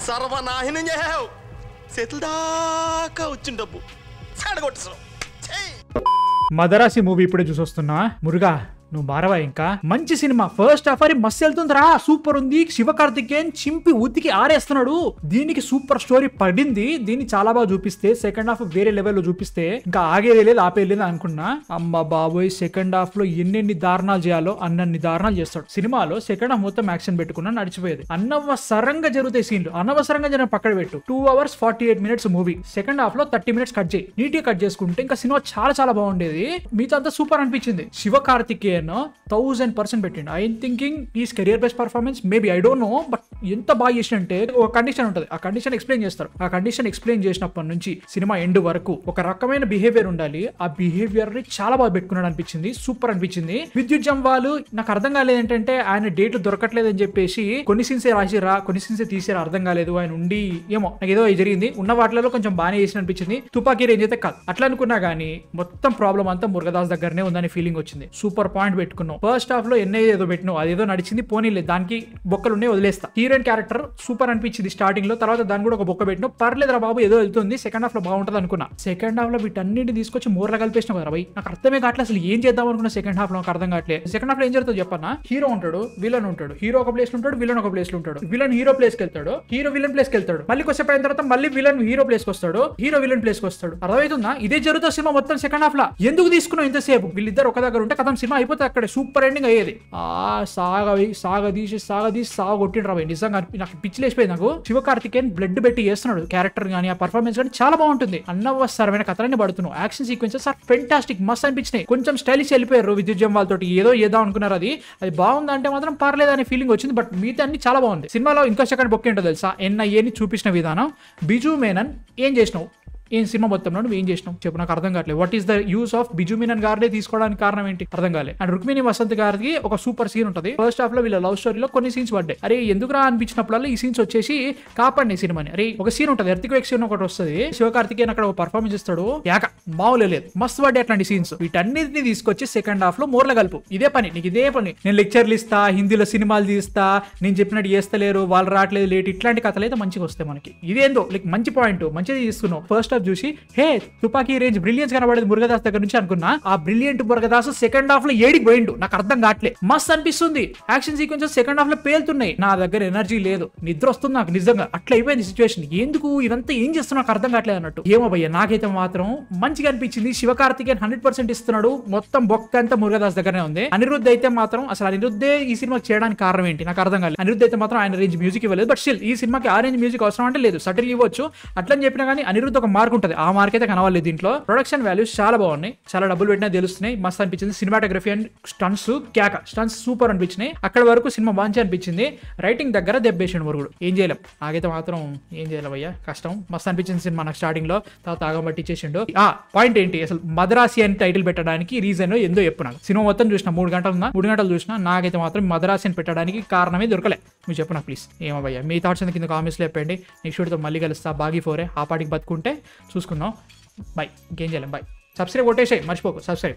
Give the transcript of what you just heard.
సర్వనాశనం చేసావు. చేతుల దాకా వచ్చిన డబ్బు సాడగొట్టేసావు. మదరాసి మూవీ ఇప్పుడే చూసొస్తున్నా. మురుగా నువ్వు మారవా ఇంకా. మంచి సినిమా, ఫస్ట్ హాఫ్ మస్తు వెళ్తుందిరా, సూపర్ ఉంది. శివకార్తికేయన్ చింపి ఉతికి ఆరేస్తున్నాడు. దీనికి సూపర్ స్టోరీ పడింది. దీన్ని చాలా బాగా చూపిస్తే సెకండ్ హాఫ్ వేరే లెవెల్లో చూపిస్తే ఇంకా ఆగేది లేదు ఆపేది లేదు అనుకున్నా. అమ్మ బాబోయ్, సెకండ్ హాఫ్ లో ఎన్నెన్ని దారుణాలు చేయాలో అన్నన్ని దారుణాలు చేస్తాడు. సినిమాలో సెకండ్ హాఫ్ మొత్తం యాక్షన్ పెట్టుకున్నా నడిచిపోయేది. అనవసరంగా జరుగుతాయి సీన్లు, అనవసరంగా జరిగిన పక్కన పెట్టు. 2 hours 48 minutes movie. Second half లో 30 minutes కట్ చేయి. నీట్ గా కట్ చేసుకుంటే ఇంకా సినిమా చాలా చాలా బాగుండేది. మీతో అంతా సూపర్ అనిపించింది. శివకార్తికేయన్ 1000% పెట్టిండు. I thinking is career best performance maybe, I don't know. But ఎంత బాగా చేసినంటే ఒక కండిషన్ ఉంటుంది, ఆ కండిషన్ ఎక్స్ప్లెయిన్ చేస్తారు. ఆ కండిషన్ ఎక్స్ప్లెయిన్ చేసినప్పటి నుంచి సినిమా ఎండ్ వరకు ఒక రకమైన బిహేవియర్ ఉండాలి. ఆ బిహేవియర్ ని చాలా బాగా పెట్టుకున్నాడు అనిపించింది. సూపర్ అనిపించింది. విద్యుత్ జంవాలు నాకు అర్థం కాలేదు ఏంటంటే ఆయన డేట్లు దొరకట్లేదు అని చెప్పేసి కొన్ని సీన్సే రాసిరా, కొన్ని సీన్సే తీసారా అర్థం కాలేదు. ఆయన ఉండి ఏమో నాకు ఏదో జరిగింది. ఉన్న వాటిలో కొంచెం బాగానే చేసిన అనిపించింది. తుపాకీ రేంజ్ అయితే కాదు అట్లా అనుకున్నా గానీ మొత్తం ప్రాబ్లం అంతా మురుగదాస్ దగ్గరనే ఉందని ఫీలింగ్ వచ్చింది. సూపర్ పాయింట్ పెట్టుకున్నావు. ఫస్ట్ హాఫ్ లో ఏదో పెట్టినావు, అదేదో నడిచింది పోనీలేదు, దానికి బొక్కలున్నాయి వదిలేస్తా. హీరోయిన్ క్యారెక్టర్ సూపర్ అనిపించింది స్టార్టింగ్ లో, తర్వాత దాన్ని కూడా ఒక బొక్క పెట్టినావు. పర్లేదురా బాబు ఏదో వెళ్తుంది. సెకండ్ హాఫ్ లో బాగుంటుంది అనుకున్నా. సెకండ్ హాఫ్ లో వీటన్నింటిని తీసుకొచ్చి మూరలా కలిపేసినావు కదా భయ్. నాకు అర్థమే కావట్లేదు అసలు ఏం చేద్దాం అనుకున్నా. సెకండ్ హాఫ్ లో నాకు అర్థం కావట్లేదు. సెకండ్ హాఫ్ లో ఏం జరుగుతుందో చెప్పన్నా. హీరో ఉంటాడు, విలన్ ఉంటాడు. హీరో ఒక ప్లేస్ ఉంటాడు, విలన్ ఒక ప్లేస్ ఉంటాడు. విలన్ హీరో ప్లేస్ కి వెళ్తాడు, హీరో విలన్ ప్లేస్ కి వెళ్తాడు. మళ్ళీ కొద్దిసేపు అయిన తర్వాత మళ్ళీ విలన్ హీరో ప్లేస్ కి వస్తాడు, హీరో విలన్ ప్లేస్ కి వస్తాడు. అర్థమవుతుందా? ఇదే జరుగుతుంది సినిమా మొత్తం సెకండ్ హాఫ్ లో. ఎందుకు తీసుకున్నావు ఇంతసేపు? వీళ్ళిద్దరు ఒక దగ్గర ఉంటే కథం సినిమా అయిపోతే అక్కడ సూపర్ ఎండింగ్ అయ్యేది. సాగదీసి సాగొట్టిండ్రు రాబోయ్. నిజంగా నాకు పిచ్చి లేచిపోయింది. నాకు శివకార్తికేయన్ బ్లడ్ పెట్టి చేస్తున్నాడు. క్యారెక్టర్ గానీ ఆ పర్ఫార్మెన్స్ కానీ చాలా బాగుంటుంది. అనవసరమైన కథలన్నీ పడుతున్నావు. యాక్షన్ సీక్వెన్సెస్ ఆర్ ఫెంటాస్టిక్, మస్త్ అనిపించినాయి. కొంచెం స్టైలిష్ వెళ్ళిపోయారు విద్యుత్ జంవాల్ తోటి. ఏదో చేద్దాం అనుకున్నారు, అది బాగుందంటే మాత్రం పర్లేదు అనే ఫీలింగ్ వచ్చింది. బట్ మిగతా అన్ని చాలా బాగుంది. సినిమాలో ఇంకో సెకండ్ బొక్క ఏంటో తెలుసా? NIAని చూపించిన విధానం. బిజు మేనన్ ఏం చేసినావు? ఏం సినిమా మొత్తంలో నువ్వు ఏం చేసినావు చెప్పు, నాకు అర్థం కావట్లేదు. What is the use of Biju Menon గారిని తీసుకోవడానికి కారణం ఏంటి అర్థం కాలేదు. అండ్ రుక్మిణి వసంత్ గారికి ఒక సూపర్ సీన్ ఉంటుంది ఫస్ట్ హాఫ్ లో. వీళ్ళ లవ్ స్టోరీలో కొన్ని సీన్స్ పడ్డాయి. అరే ఎందుకురా అనిపించినప్పుడల్లా ఈ సీన్స్ వచ్చేసి కాపాడి సినిమాని. అరే ఒక సీన్ ఉంటుంది, ఎర్త్క్వేక్ సీన్ ఒకటి వస్తుంది. శివకార్తికేయన్ అక్కడ ఒక పర్ఫార్మెన్స్ ఇస్తాడు, యాక మామూలు లేదు, మస్తు పడ్డాయి అట్లాంటి సీన్స్. వీటన్నిటిని తీసుకొచ్చి సెకండ్ హాఫ్ లో మూరల కలుపు. ఇదే పని నీకు, ఇదే పని. నేను లెక్చర్లు ఇస్తా, హిందీలో సినిమాలు తీస్తా, నేను చెప్పినట్టు చేస్తలేరు, వాళ్ళు రావట్లేదు లేట్, ఇట్లాంటి కథలు అయితే మంచిగా వస్తాయి మనకి. ఇదేందో లైక్ మంచి పాయింట్, మంచిగా తీసుకున్నావు. ఫస్ట్ హాఫ్ చూసి హే తుపాకీ రేంజ్ బ్రిలియన్స్ కనబడేది మురుగదాస్ దగ్గర నుంచి అనుకున్నా. ఆ బ్రిలియంట్ మురుగదాస్ సెకండ్ హాఫ్ లో ఏడికి పోయిండు నాకు అర్థం కావట్లే. మస్త్ అనిపిస్తుంది. యాక్షన్ సీక్వెన్సెస్ సెకండ్ హాఫ్ లో పేలుతున్నాయి. నా దగ్గర ఎనర్జీ లేదు, నిద్ర వస్తుంది నాకు నిజంగా. అట్లా అయిపోయింది సిచ్యువేషన్. ఎందుకు ఇదంతా ఏం చేస్తున్నా నాకు అర్థం కావట్లేదు అన్నట్టు. ఏమో భయ్య, నాకైతే మాత్రం మంచిగా అనిపించింది. శివకార్తికేయన్ 100% ఇస్తున్నాడు. మొత్తం బొక్క అంతా మురుగదాస్ దగ్గరనే ఉంది. అనిరుద్ధ్ అయితే మాత్రం అసలు అనిరుద్ధే ఈ సినిమాకి చేయడానికి కారణం ఏంటి నాకు అర్థం కాలేదు. అనిరుద్ధ్ అయితే మాత్రం ఆయన రేంజ్ మ్యూజిక్ ఇవ్వలేదు. బట్ స్టిల్ ఈ సినిమాకి ఆ రేంజ్ మ్యూజిక్ అవసరం అంటే లేదు, సటిల్ ఇవ్వచ్చు. అట్లని చెప్పినా కానీ అనిరుద్ధ్ ఒక మార్క్ ఉంటుంది, ఆ మార్క్ అయితే కనవాలి దీంట్లో. ప్రొడక్షన్ వాల్యూస్ చాలా బాగున్నాయి, చాలా డబ్బులు పెట్టినా తెలుస్తున్నాయి, మస్త్ అనిపించింది. సినిమాటోగ్రఫీ అండ్ స్టన్స్ సూపర్ అనిపించినాయి. అక్కడ వరకు సినిమా మంచి అనిపించింది. రైటింగ్ దగ్గర దెబ్బేసాడు మురుగుడు, ఏం చేయలేం. నాకైతే మాత్రం ఏం చేయలేం అయ్యా, కష్టం. మస్త్ అనిపించింది సినిమా నాకు స్టార్టింగ్ లో. తర్వాత ఆగం పట్టించేసిండు. పాయింట్ ఏంటి అసలు మద్రాసి అని టైటిల్ పెట్టడానికి రీజన్ ఏందో చెప్పు నాకు. సినిమా మొత్తం చూసిన 3 గంటలు చూసిన, నాకైతే మాత్రం మద్రాసి అని పెట్టడానికి కారణమే దొరకలే. నువ్వు చెప్పు నాకు ప్లీజ్. ఏమో భయ్యా, మీ థాట్స్ కింద కామెంట్స్ లో చెప్పండి. నెక్స్ట్ వీడియోతో మళ్ళీ కలుస్తా. బాగి 4 ఆ పాటికి బతుకుంటే చూసుకుందాం. బాయ్. ఇంకేం చేయలేం. బాయ్. సబ్స్క్రైబ్ కొట్టేసాయి, మర్చిపోకు సబ్స్క్రైబ్.